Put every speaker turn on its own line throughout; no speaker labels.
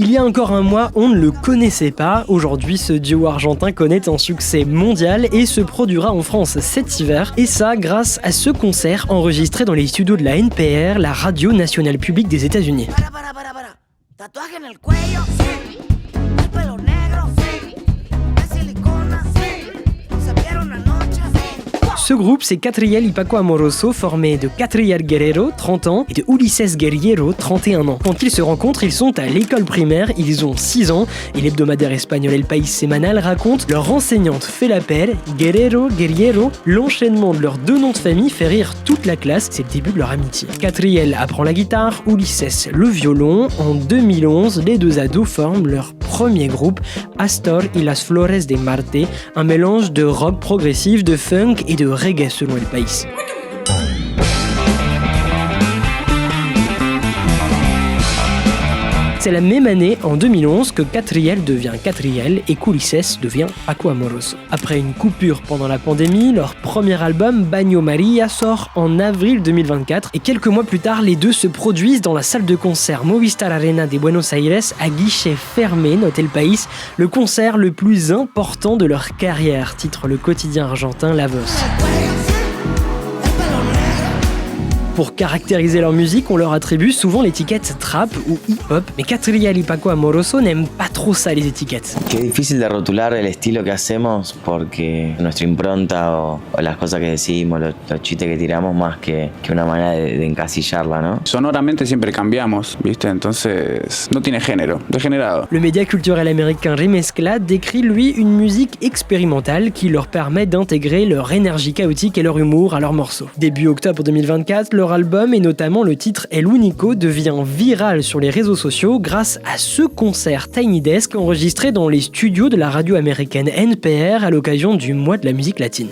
Il y a encore un mois, on ne le connaissait pas. Aujourd'hui, ce duo argentin connaît un succès mondial et se produira en France cet hiver. Et ça, grâce à ce concert enregistré dans les studios de la NPR, la radio nationale publique des États-Unis.
Tatuaje en el cuello, sí. El pelo negro, sí. De silicona, sí. Se vieron anoche, sí.
Ce groupe, c'est Catriel y Paco Amoroso, formé de Catriel Guerrero, 30 ans, et de Ulises Guerriero, 31 ans. Quand ils se rencontrent, ils sont à l'école primaire, ils ont 6 ans, et l'hebdomadaire espagnol El País Semanal raconte leur enseignante fait l'appel, Guerriero. L'enchaînement de leurs deux noms de famille fait rire toute la classe, c'est le début de leur amitié. Catriel apprend la guitare, Ulises le violon. En 2011, les deux ados forment leur premier groupe, Astor y las Flores de Marte, un mélange de rock progressif, de funk et de reggae selon El País. C'est la même année, en 2011, que Catriel devient Catriel et qu'Ulises devient Paco Amoroso. Après une coupure pendant la pandémie, leur premier album, Baño María, sort en avril 2024 et quelques mois plus tard, les deux se produisent dans la salle de concert Movistar Arena de Buenos Aires à guichet fermé, note El País, le concert le plus important de leur carrière, titre le quotidien argentin La Voz. Pour caractériser leur musique, on leur attribue souvent l'étiquette trap ou hip-hop, mais Catriel y Paco Amoroso n'aiment pas trop ça, les étiquettes.
Que es difícil de rotular el estilo que hacemos porque nuestra impronta o las cosas que decimos, los chistes que tiramos más que una manera de encasillarla, ¿no?
Sonoramente siempre cambiamos, ¿viste? Entonces no tiene género, degenerado.
Le média culturel américain Remezcla décrit lui une musique expérimentale qui leur permet d'intégrer leur énergie chaotique et leur humour à leurs morceaux. Début octobre 2024, leur album et notamment le titre El Único devient viral sur les réseaux sociaux grâce à ce concert Tiny Desk enregistré dans les studios de la radio américaine NPR à l'occasion du mois de la musique latine.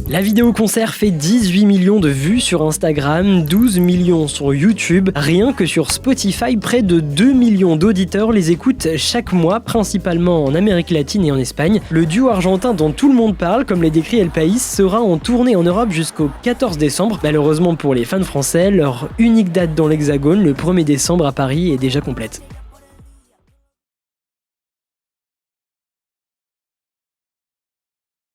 La vidéo concert fait 18 millions de vues sur Instagram, 12 millions sur YouTube. Rien que sur Spotify, près de 2 millions d'auditeurs les écoutent chaque mois, principalement en Amérique latine et en Espagne. Le duo argentin dont tout le monde parle, comme les décrit El País, sera en tournée en Europe jusqu'au 14 décembre. Malheureusement pour les fans français, leur unique date dans l'Hexagone, le 1er décembre à Paris, est déjà complète.